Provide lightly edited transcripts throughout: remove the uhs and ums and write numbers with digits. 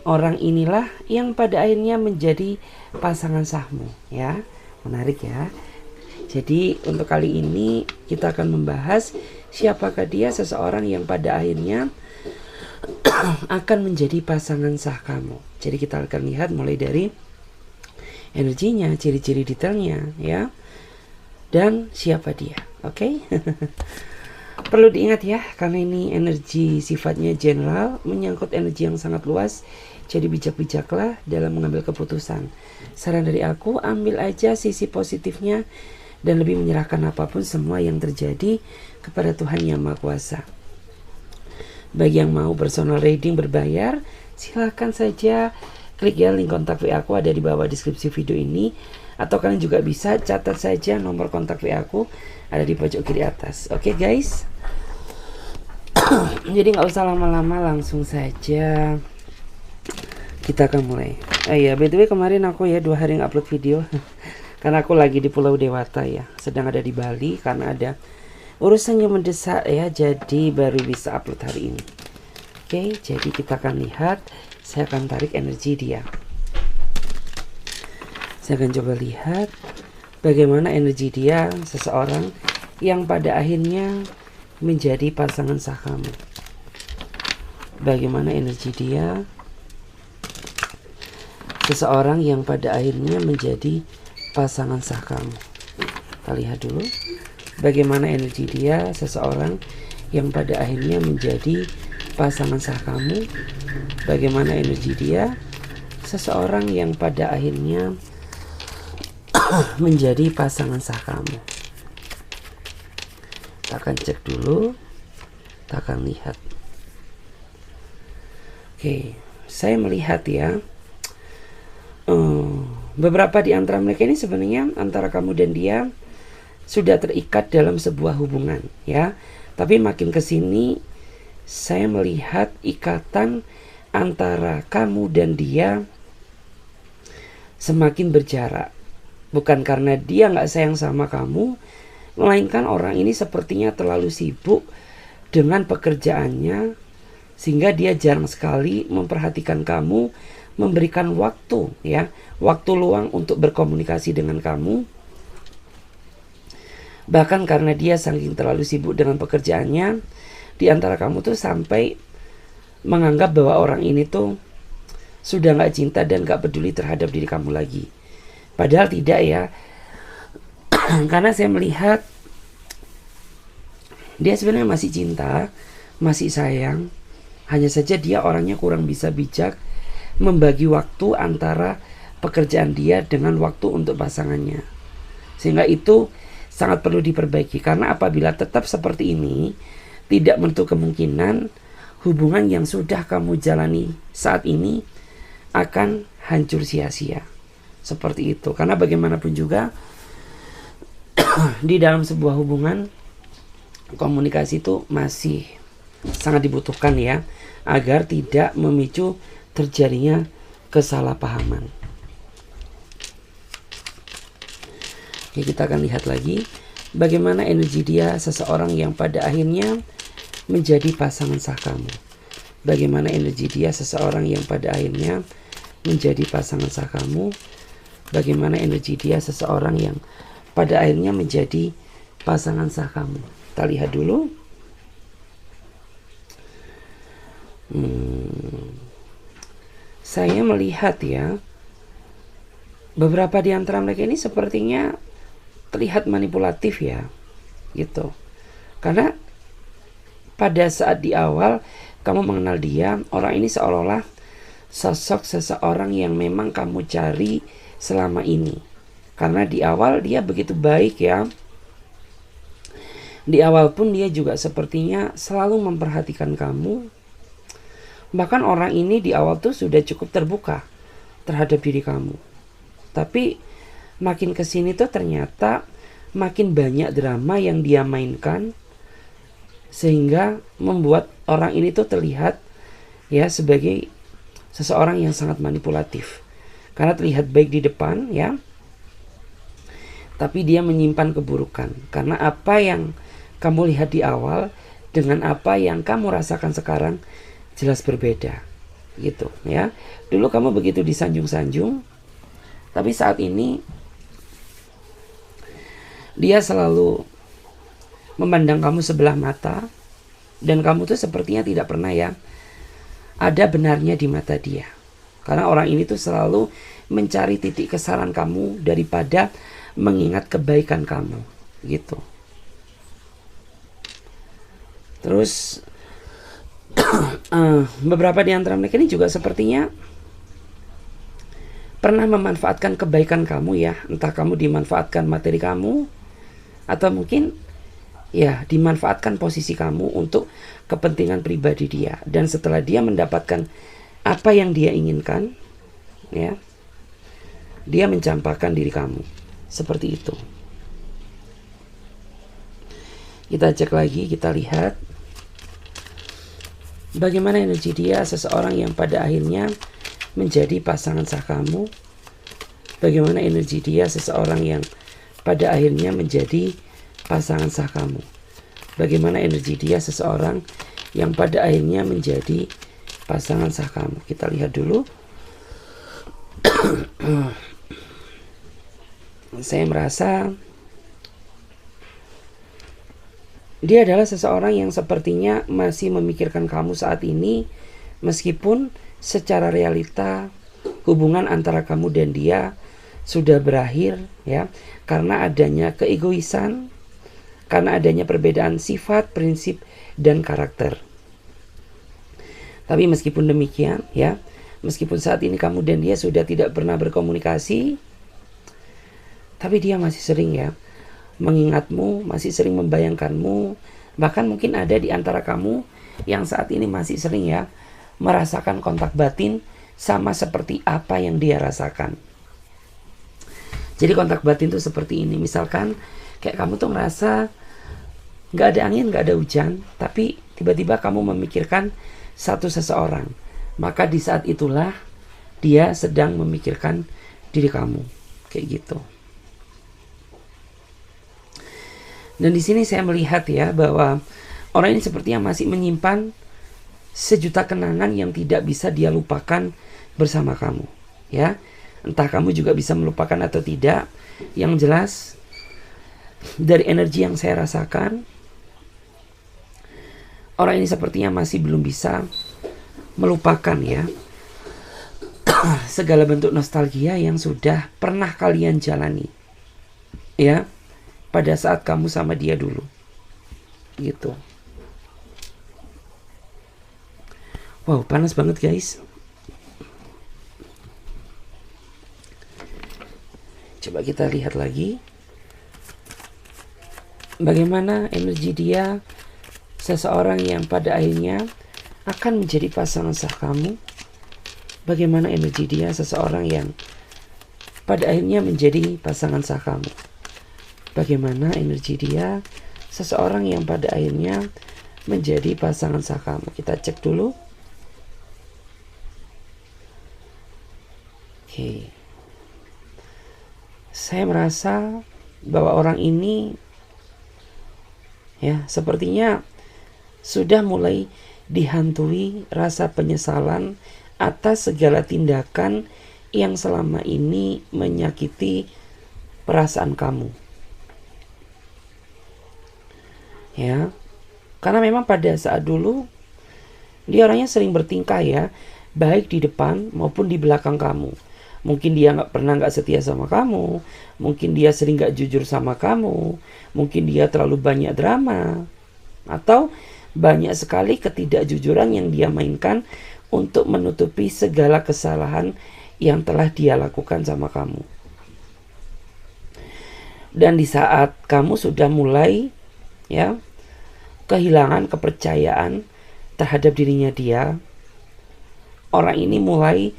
Orang inilah yang pada akhirnya menjadi pasangan sahmu, ya. Menarik ya. Jadi untuk kali ini kita akan membahas siapakah dia, seseorang yang pada akhirnya akan menjadi pasangan sah kamu. Jadi kita akan lihat mulai dari energinya, ciri-ciri detailnya, ya. Dan siapa dia. Oke? Perlu diingat ya, karena ini energi sifatnya general, menyangkut energi yang sangat luas. Jadi bijak-bijaklah dalam mengambil keputusan. Saran dari aku, ambil aja sisi positifnya dan lebih menyerahkan apapun semua yang terjadi kepada Tuhan Yang Maha Kuasa. Bagi yang mau personal reading berbayar, silahkan saja klik ya link kontak WA aku ada di bawah deskripsi video ini. Atau kalian juga bisa catat saja nomor kontak WA aku ada di pojok kiri atas. Oke guys. Jadi nggak usah lama-lama, langsung saja kita akan mulai. Ya, by the way kemarin aku ya 2 hari nge-upload video karena aku lagi di Pulau Dewata ya, sedang ada di Bali karena ada urusan yang mendesak ya, jadi baru bisa upload hari ini. Oke, jadi kita akan lihat, saya akan tarik energi dia. Saya akan coba lihat bagaimana energi dia, seseorang yang pada akhirnya menjadi pasangan sah kamu. Bagaimana energi dia, seseorang yang pada akhirnya menjadi pasangan sah kamu. Kita lihat dulu bagaimana energi dia, seseorang yang pada akhirnya menjadi pasangan sah kamu. Bagaimana energi dia, seseorang yang pada akhirnya menjadi pasangan sah kamu. Kita akan cek dulu, kita akan lihat. Oke, saya melihat ya, beberapa di antara mereka ini sebenarnya antara kamu dan dia sudah terikat dalam sebuah hubungan ya. Tapi makin kesini saya melihat ikatan antara kamu dan dia semakin berjarak. Bukan karena dia nggak sayang sama kamu, melainkan orang ini sepertinya terlalu sibuk dengan pekerjaannya sehingga dia jarang sekali memperhatikan kamu, memberikan waktu ya, waktu luang untuk berkomunikasi dengan kamu. Bahkan karena dia saking terlalu sibuk dengan pekerjaannya, di antara kamu tuh sampai menganggap bahwa orang ini tuh sudah gak cinta dan gak peduli terhadap diri kamu lagi. Padahal tidak ya. Karena saya melihat dia sebenarnya masih cinta, masih sayang. Hanya saja dia orangnya kurang bisa bijak membagi waktu antara pekerjaan dia dengan waktu untuk pasangannya. Sehingga itu sangat perlu diperbaiki. Karena apabila tetap seperti ini, tidak menutup kemungkinan hubungan yang sudah kamu jalani saat ini akan hancur sia-sia. Seperti itu. Karena bagaimanapun juga di dalam sebuah hubungan, komunikasi itu masih sangat dibutuhkan ya, agar tidak memicu terjadinya kesalahpahaman. Oke, kita akan lihat lagi bagaimana energi dia, seseorang yang pada akhirnya menjadi pasangan sah kamu. Bagaimana energi dia, seseorang yang pada akhirnya menjadi pasangan sah kamu. Bagaimana energi dia, seseorang yang pada akhirnya menjadi pasangan sah kamu. Kita lihat dulu. Saya melihat ya, beberapa di antara mereka ini sepertinya terlihat manipulatif ya, gitu. Karena pada saat di awal kamu mengenal dia, orang ini seolah-olah sosok seseorang yang memang kamu cari selama ini. Karena di awal dia begitu baik ya. Di awal pun dia juga sepertinya selalu memperhatikan kamu. Bahkan orang ini di awal tuh sudah cukup terbuka terhadap diri kamu. Tapi makin kesini tuh ternyata makin banyak drama yang dia mainkan, sehingga membuat orang ini tuh terlihat ya sebagai seseorang yang sangat manipulatif. Karena terlihat baik di depan ya, tapi dia menyimpan keburukan. Karena apa yang kamu lihat di awal dengan apa yang kamu rasakan sekarang jelas berbeda, gitu ya. Dulu kamu begitu disanjung-sanjung, tapi saat ini dia selalu memandang kamu sebelah mata, dan kamu tuh sepertinya tidak pernah ya ada benarnya di mata dia. Karena orang ini tuh selalu mencari titik kesalahan kamu daripada mengingat kebaikan kamu, gitu. Terus beberapa di antara mereka ini juga sepertinya pernah memanfaatkan kebaikan kamu ya. Entah kamu dimanfaatkan materi kamu, atau mungkin ya dimanfaatkan posisi kamu untuk kepentingan pribadi dia. Dan setelah dia mendapatkan apa yang dia inginkan, ya, dia mencampakkan diri kamu. Seperti itu. Kita cek lagi, kita lihat bagaimana energi dia, seseorang yang pada akhirnya menjadi pasangan sah kamu. Bagaimana energi dia, seseorang yang pada akhirnya menjadi pasangan sah kamu. Bagaimana energi dia, seseorang yang pada akhirnya menjadi pasangan sah kamu. Kita lihat dulu. Saya merasa dia adalah seseorang yang sepertinya masih memikirkan kamu saat ini, meskipun secara realita hubungan antara kamu dan dia sudah berakhir ya, karena adanya keegoisan, karena adanya perbedaan sifat, prinsip, dan karakter. Tapi meskipun demikian ya, meskipun saat ini kamu dan dia sudah tidak pernah berkomunikasi, tapi dia masih sering ya mengingatmu, masih sering membayangkanmu. Bahkan mungkin ada di antara kamu yang saat ini masih sering ya merasakan kontak batin sama seperti apa yang dia rasakan. Jadi kontak batin tuh seperti ini. Misalkan kayak kamu tuh ngerasa gak ada angin, gak ada hujan, tapi tiba-tiba kamu memikirkan satu seseorang. Maka di saat itulah dia sedang memikirkan diri kamu. Kayak gitu. Dan di sini saya melihat ya bahwa orang ini sepertinya masih menyimpan sejuta kenangan yang tidak bisa dia lupakan bersama kamu, ya. Entah kamu juga bisa melupakan atau tidak. Yang jelas dari energi yang saya rasakan, orang ini sepertinya masih belum bisa melupakan ya segala bentuk nostalgia yang sudah pernah kalian jalani, ya, pada saat kamu sama dia dulu, gitu. Wow, panas banget guys. Coba kita lihat lagi bagaimana energi dia, seseorang yang pada akhirnya akan menjadi pasangan sah kamu. Bagaimana energi dia, seseorang yang pada akhirnya menjadi pasangan sah kamu. Bagaimana energi dia, seseorang yang pada akhirnya menjadi pasangan sah kamu. Kita cek dulu. Oke. Saya merasa bahwa orang ini ya sepertinya sudah mulai dihantui rasa penyesalan atas segala tindakan yang selama ini menyakiti perasaan kamu. Ya, karena memang pada saat dulu dia orangnya sering bertingkah ya, baik di depan maupun di belakang kamu. Mungkin dia pernah nggak setia sama kamu, mungkin dia sering nggak jujur sama kamu, mungkin dia terlalu banyak drama, atau banyak sekali ketidakjujuran yang dia mainkan untuk menutupi segala kesalahan yang telah dia lakukan sama kamu. Dan di saat kamu sudah mulai ya kehilangan kepercayaan terhadap dirinya dia, orang ini mulai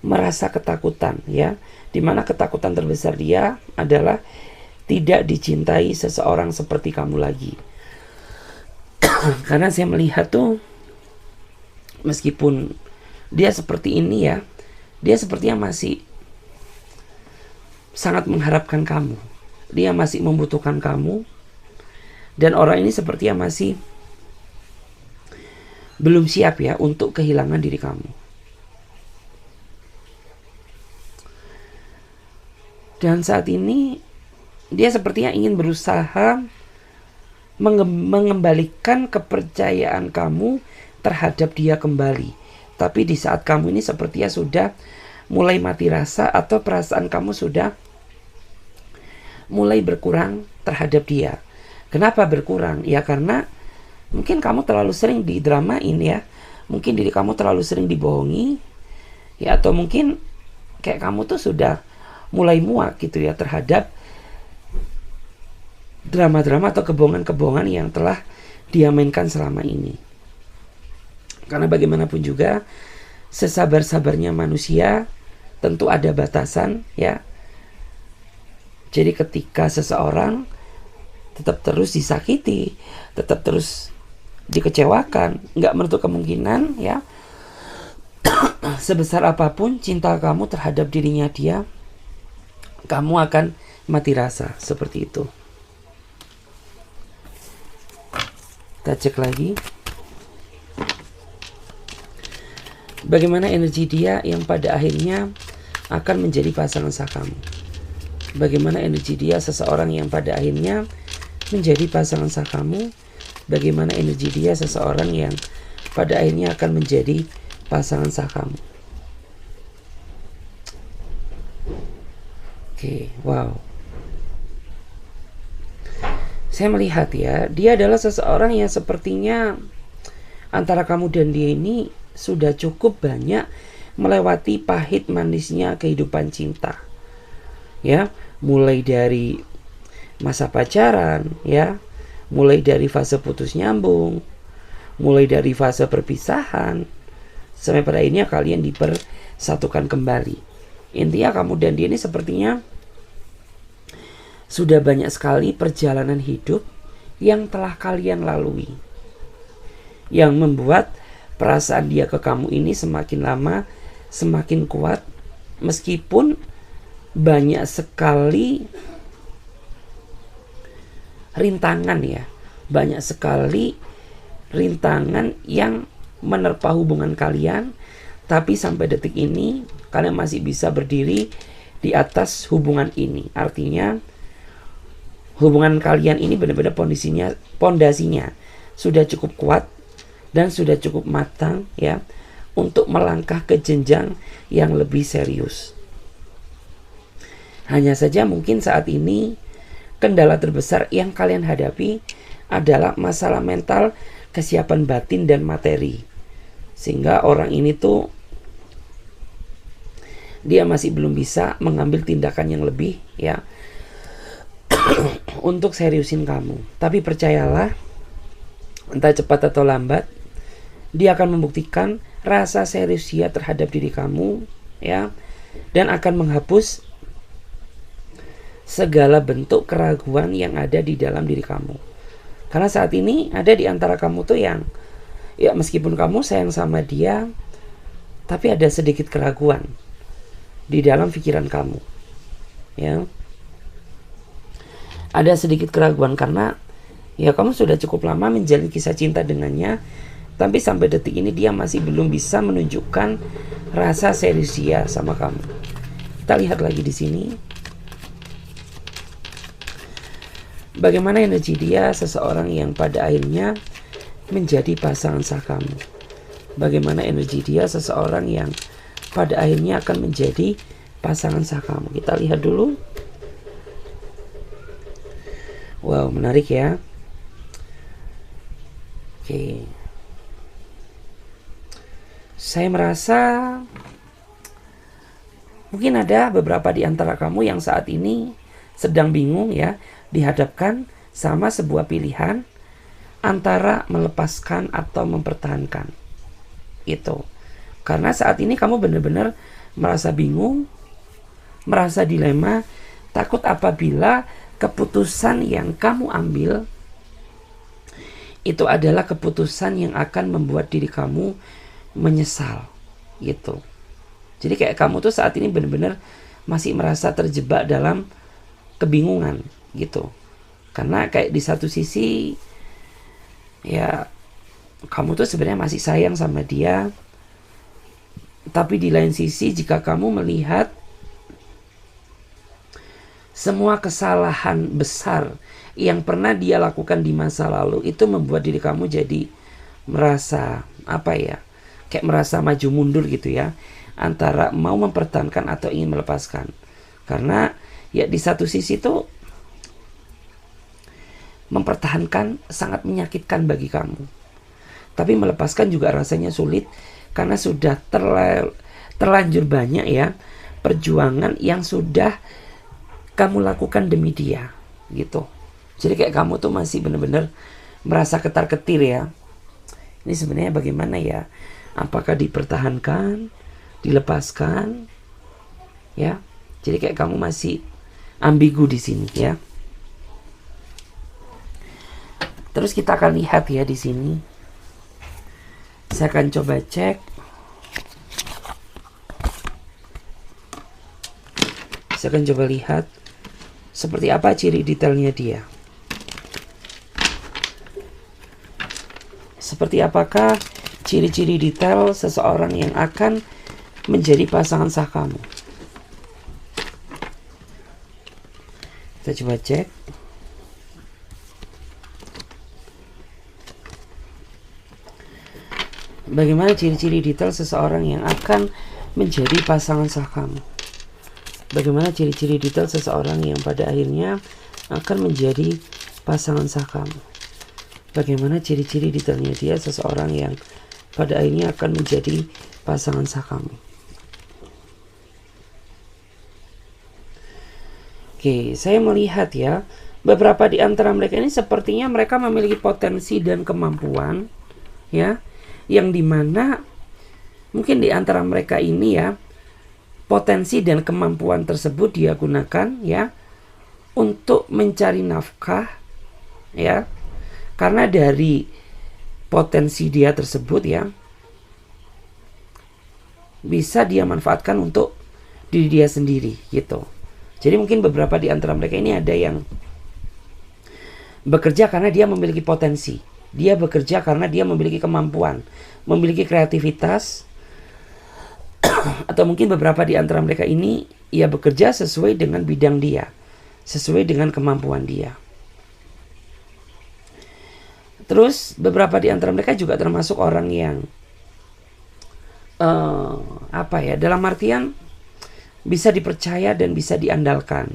merasa ketakutan ya, dimana ketakutan terbesar dia adalah tidak dicintai seseorang seperti kamu lagi. Karena saya melihat tuh meskipun dia seperti ini ya, dia sepertinya masih sangat mengharapkan kamu dia masih membutuhkan kamu, dan orang ini sepertinya masih belum siap ya untuk kehilangan diri kamu. Dan saat ini dia sepertinya ingin berusaha mengembalikan kepercayaan kamu terhadap dia kembali. Tapi di saat kamu ini sepertinya sudah mulai mati rasa, atau perasaan kamu sudah mulai berkurang terhadap dia. Kenapa berkurang? Ya karena mungkin kamu terlalu sering didramain ya. Mungkin diri kamu terlalu sering dibohongi. Ya, atau mungkin kayak kamu tuh sudah mulai muak gitu ya terhadap drama-drama atau kebohongan-kebohongan yang telah dia mainkan selama ini. Karena bagaimanapun juga, sesabar-sabarnya manusia tentu ada batasan ya. Jadi ketika seseorang tetap terus disakiti, tetap terus dikecewakan, nggak menutup kemungkinan ya, sebesar apapun cinta kamu terhadap dirinya dia, kamu akan mati rasa seperti itu. Kita cek lagi. Bagaimana energi dia yang pada akhirnya akan menjadi pasangan sah kamu. Bagaimana energi dia seseorang yang pada akhirnya menjadi pasangan sah kamu. Bagaimana energi dia seseorang yang pada akhirnya akan menjadi pasangan sah kamu. Oke, wow. Saya melihat ya, dia adalah seseorang yang sepertinya antara kamu dan dia ini sudah cukup banyak melewati pahit manisnya kehidupan cinta. Ya, mulai dari masa pacaran, ya, mulai dari fase putus nyambung, mulai dari fase perpisahan, sampai pada akhirnya kalian dipersatukan kembali. Intinya kamu dan dia ini sepertinya sudah banyak sekali perjalanan hidup yang telah kalian lalui, yang membuat perasaan dia ke kamu ini semakin lama semakin kuat, meskipun banyak sekali rintangan ya, banyak sekali rintangan yang menerpa hubungan kalian, tapi sampai detik ini kalian masih bisa berdiri di atas hubungan ini. Artinya hubungan kalian ini benar-benar pondasinya sudah cukup kuat dan sudah cukup matang ya untuk melangkah ke jenjang yang lebih serius. Hanya saja mungkin saat ini kendala terbesar yang kalian hadapi adalah masalah mental, kesiapan batin dan materi. Sehingga orang ini tuh dia masih belum bisa mengambil tindakan yang lebih ya untuk seriusin kamu. Tapi percayalah, entah cepat atau lambat dia akan membuktikan rasa serius dia terhadap diri kamu ya, dan akan menghapus segala bentuk keraguan yang ada di dalam diri kamu. Karena saat ini ada di antara kamu tuh yang ya meskipun kamu sayang sama dia, tapi ada sedikit keraguan di dalam pikiran kamu ya. Ada sedikit keraguan karena ya kamu sudah cukup lama menjalin kisah cinta dengannya, tapi sampai detik ini dia masih belum bisa menunjukkan rasa serius dia sama kamu. Kita lihat lagi di sini. Bagaimana energi dia seseorang yang pada akhirnya menjadi pasangan sah kamu. Bagaimana energi dia seseorang yang pada akhirnya akan menjadi pasangan sah kamu. Kita lihat dulu. Wow, menarik ya. Oke. Saya merasa mungkin ada beberapa di antara kamu yang saat ini sedang bingung ya, dihadapkan sama sebuah pilihan antara melepaskan atau mempertahankan. Itu. Karena saat ini kamu benar-benar merasa bingung, merasa dilema, takut apabila keputusan yang kamu ambil itu adalah keputusan yang akan membuat diri kamu menyesal gitu. Jadi kayak kamu tuh saat ini benar-benar masih merasa terjebak dalam kebingungan gitu. Karena kayak di satu sisi ya kamu tuh sebenarnya masih sayang sama dia, tapi di lain sisi jika kamu melihat semua kesalahan besar yang pernah dia lakukan di masa lalu itu membuat diri kamu jadi merasa kayak merasa maju mundur gitu ya, antara mau mempertahankan atau ingin melepaskan. Karena ya di satu sisi tuh mempertahankan sangat menyakitkan bagi kamu, tapi melepaskan juga rasanya sulit karena sudah terlanjur banyak ya perjuangan yang sudah kamu lakukan demi dia gitu. Jadi kayak kamu tuh masih benar-benar merasa ketar-ketir ya. Ini sebenarnya bagaimana ya? Apakah dipertahankan, dilepaskan? Ya. Jadi kayak kamu masih ambigu di sini ya. Terus kita akan lihat ya di sini. Saya akan coba cek. Saya akan coba lihat seperti apa ciri detailnya dia. Seperti apakah ciri-ciri detail seseorang yang akan menjadi pasangan sah kamu. Kita coba cek. Bagaimana ciri-ciri detail seseorang yang akan menjadi pasangan sah kamu. Bagaimana ciri-ciri detail seseorang yang pada akhirnya akan menjadi pasangan sah kamu. Bagaimana ciri-ciri detailnya dia seseorang yang pada akhirnya akan menjadi pasangan sah kamu. Oke, saya melihat ya, beberapa di antara mereka ini sepertinya mereka memiliki potensi dan kemampuan ya, yang dimana mungkin di antara mereka ini ya, potensi dan kemampuan tersebut dia gunakan ya untuk mencari nafkah ya. Karena dari potensi dia tersebut ya, bisa dia manfaatkan untuk diri dia sendiri gitu. Jadi mungkin beberapa di antara mereka ini ada yang bekerja karena dia memiliki potensi. Dia bekerja karena dia memiliki kemampuan, memiliki kreativitas. Atau mungkin beberapa di antara mereka ini ia bekerja sesuai dengan bidang dia, sesuai dengan kemampuan dia. Terus beberapa di antara mereka juga termasuk orang yang dalam artian bisa dipercaya dan bisa diandalkan.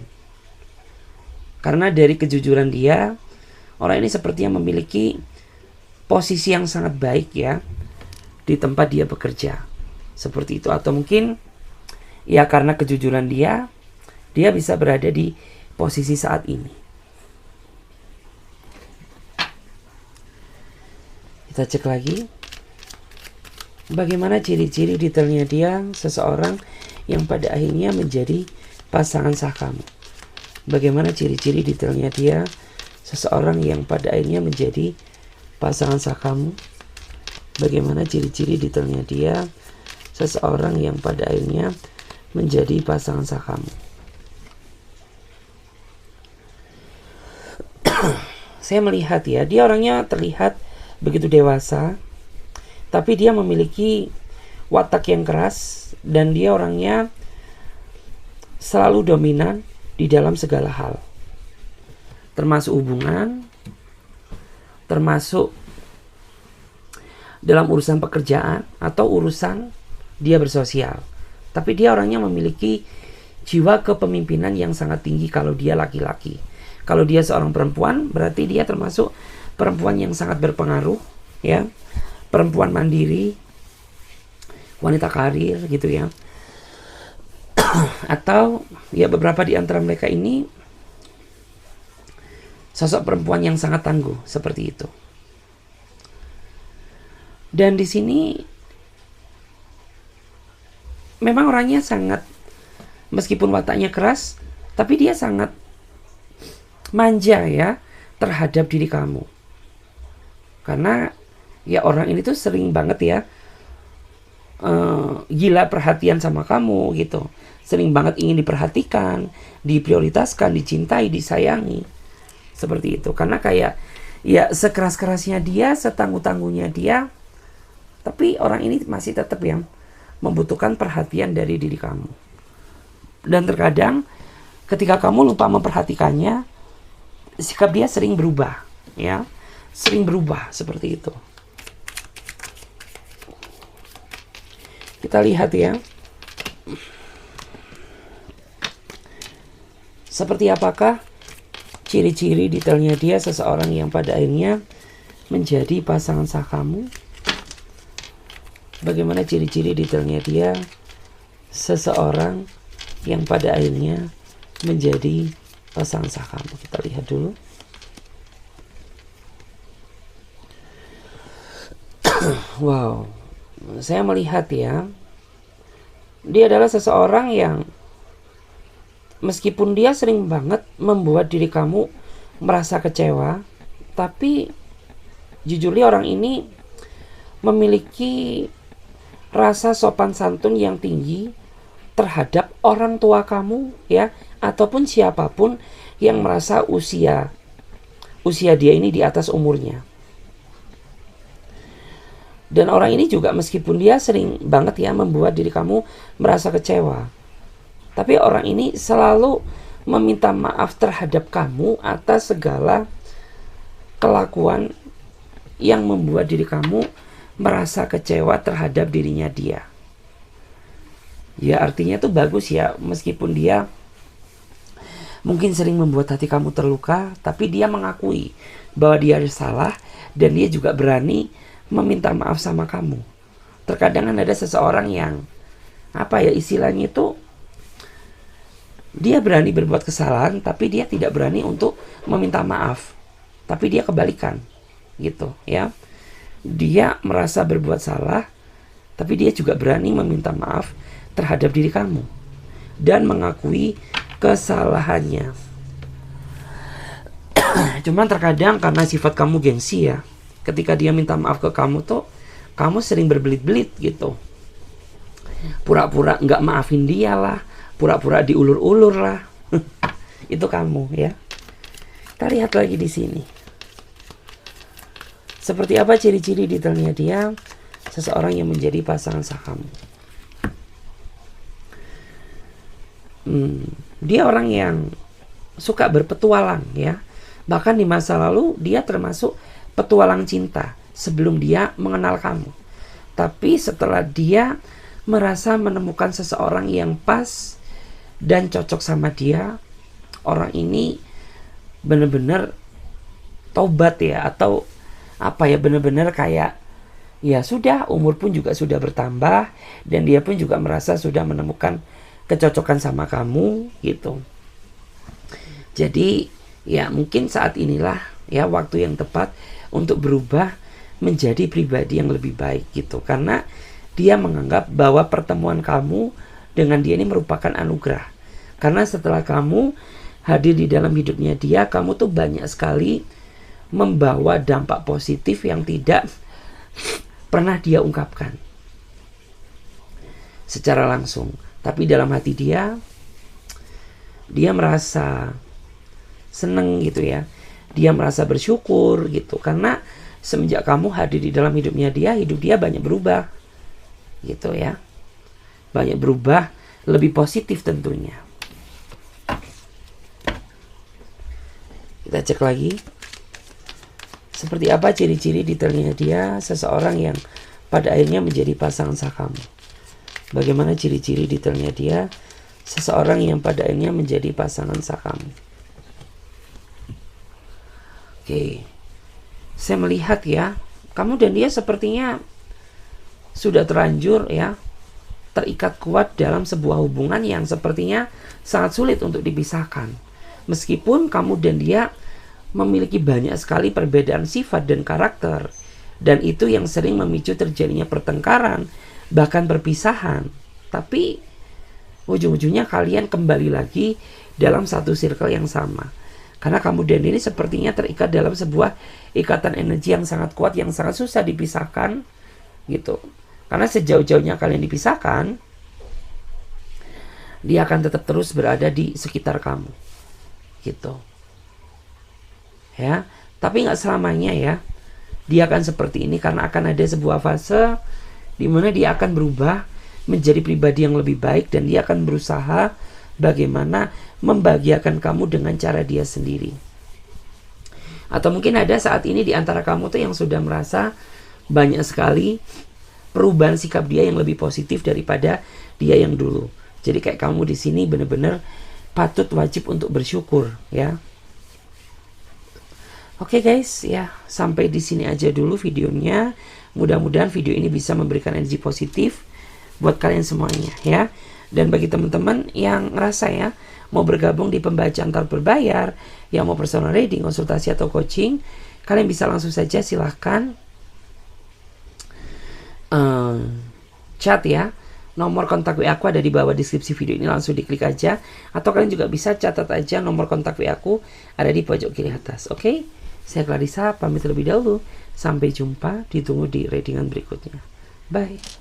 Karena dari kejujuran dia, orang ini sepertinya memiliki posisi yang sangat baik ya di tempat dia bekerja. Seperti itu. Atau mungkin ya karena kejujuran dia bisa berada di posisi saat ini. Kita cek lagi. Bagaimana ciri-ciri detailnya dia seseorang yang pada akhirnya menjadi pasangan sah kamu. Bagaimana ciri-ciri detailnya dia seseorang yang pada akhirnya menjadi pasangan sah kamu. Bagaimana ciri-ciri detailnya dia seseorang yang pada akhirnya menjadi pasangan sah kamu. Saya melihat ya, dia orangnya terlihat begitu dewasa, tapi dia memiliki watak yang keras dan dia orangnya selalu dominan di dalam segala hal, termasuk hubungan, termasuk dalam urusan pekerjaan atau urusan dia bersosial. Tapi dia orangnya memiliki jiwa kepemimpinan yang sangat tinggi kalau dia laki-laki. Kalau dia seorang perempuan, berarti dia termasuk perempuan yang sangat berpengaruh ya, perempuan mandiri, wanita karir gitu ya. Atau ya beberapa di antara mereka ini sosok perempuan yang sangat tangguh seperti itu. Dan di sini memang orangnya sangat, meskipun wataknya keras, tapi dia sangat manja ya terhadap diri kamu. Karena ya orang ini tuh sering banget ya gila perhatian sama kamu gitu. sering banget ingin diperhatikan, diprioritaskan, dicintai, disayangi. Seperti itu. Karena kayak ya sekeras-kerasnya dia, setangguh-tangguhnya dia, tapi orang ini masih tetap yang membutuhkan perhatian dari diri kamu. Dan terkadang ketika kamu lupa memperhatikannya, sikap dia sering berubah, ya. Sering berubah seperti itu. Kita lihat ya. Seperti apakah ciri-ciri detailnya dia seseorang yang pada akhirnya menjadi pasangan sah kamu? Bagaimana ciri-ciri detailnya dia seseorang yang pada akhirnya menjadi pasangan sah kamu? Kita lihat dulu. Wow, saya melihat ya, dia adalah seseorang yang meskipun dia sering banget membuat diri kamu merasa kecewa, tapi jujurnya orang ini memiliki rasa sopan santun yang tinggi terhadap orang tua kamu, ya, ataupun siapapun yang merasa usia dia ini di atas umurnya. Dan orang ini juga meskipun dia sering banget ya membuat diri kamu merasa kecewa, tapi orang ini selalu meminta maaf terhadap kamu atas segala kelakuan yang membuat diri kamu merasa kecewa terhadap dirinya dia. Ya artinya tuh bagus ya, meskipun dia mungkin sering membuat hati kamu terluka, tapi dia mengakui bahwa dia salah dan dia juga berani meminta maaf sama kamu. Terkadang ada seseorang yang apa ya istilahnya itu, dia berani berbuat kesalahan tapi dia tidak berani untuk meminta maaf. Tapi dia kebalikan gitu ya. Dia merasa berbuat salah tapi dia juga berani meminta maaf terhadap diri kamu dan mengakui kesalahannya. Cuman terkadang karena sifat kamu gengsi ya, ketika dia minta maaf ke kamu tuh kamu sering berbelit-belit gitu. Pura-pura nggak maafin dia lah, pura-pura diulur-ulur lah. Itu kamu ya. Kita lihat lagi di sini. Seperti apa ciri-ciri detailnya dia seseorang yang menjadi pasangan sah kamu? Dia orang yang suka berpetualang ya. Bahkan di masa lalu dia termasuk petualang cinta sebelum dia mengenal kamu. Tapi setelah dia merasa menemukan seseorang yang pas dan cocok sama dia, orang ini benar-benar taubat ya, atau apa ya, benar-benar kayak ya sudah, umur pun juga sudah bertambah dan dia pun juga merasa sudah menemukan kecocokan sama kamu gitu. Jadi ya mungkin saat inilah ya waktu yang tepat untuk berubah menjadi pribadi yang lebih baik gitu, karena dia menganggap bahwa pertemuan kamu dengan dia ini merupakan anugerah. Karena setelah kamu hadir di dalam hidupnya dia, kamu tuh banyak sekali membawa dampak positif yang tidak pernah dia ungkapkan secara langsung. Tapi dalam hati dia merasa seneng gitu ya. Dia merasa bersyukur gitu, karena semenjak kamu hadir di dalam hidupnya dia, hidup dia banyak berubah gitu ya. Banyak berubah, lebih positif tentunya. Kita cek lagi. Seperti apa ciri-ciri detailnya dia seseorang yang pada akhirnya menjadi pasangan sah kamu? Bagaimana ciri-ciri detailnya dia seseorang yang pada akhirnya menjadi pasangan sah kamu? Oke, saya melihat ya, kamu dan dia sepertinya sudah terlanjur ya terikat kuat dalam sebuah hubungan yang sepertinya sangat sulit untuk dipisahkan. Meskipun kamu dan dia memiliki banyak sekali perbedaan sifat dan karakter, dan itu yang sering memicu terjadinya pertengkaran, bahkan perpisahan. Tapi ujung-ujungnya kalian kembali lagi dalam satu circle yang sama. Karena kamu dan ini sepertinya terikat dalam sebuah ikatan energi yang sangat kuat, yang sangat susah dipisahkan gitu. Karena sejauh-jauhnya kalian dipisahkan, dia akan tetap terus berada di sekitar kamu, gitu ya. Tapi nggak selamanya ya dia akan seperti ini, karena akan ada sebuah fase di mana dia akan berubah menjadi pribadi yang lebih baik, dan dia akan berusaha bagaimana membahagiakan kamu dengan cara dia sendiri. Atau mungkin ada saat ini di antara kamu tuh yang sudah merasa banyak sekali perubahan sikap dia yang lebih positif daripada dia yang dulu. Jadi kayak kamu di sini benar-benar patut wajib untuk bersyukur ya. Oke guys, ya sampai di sini aja dulu videonya. Mudah-mudahan video ini bisa memberikan energi positif buat kalian semuanya ya. Dan bagi teman-teman yang ngerasa ya mau bergabung di pembacaan tarot berbayar, yang mau personal reading, konsultasi atau coaching, kalian bisa langsung saja silahkan chat ya. Nomor kontak WA aku ada di bawah deskripsi video ini, langsung diklik aja. Atau kalian juga bisa catat aja nomor kontak WA aku ada di pojok kiri atas. Oke? Saya Clarissa pamit terlebih dahulu. Sampai jumpa, ditunggu di readingan berikutnya. Bye.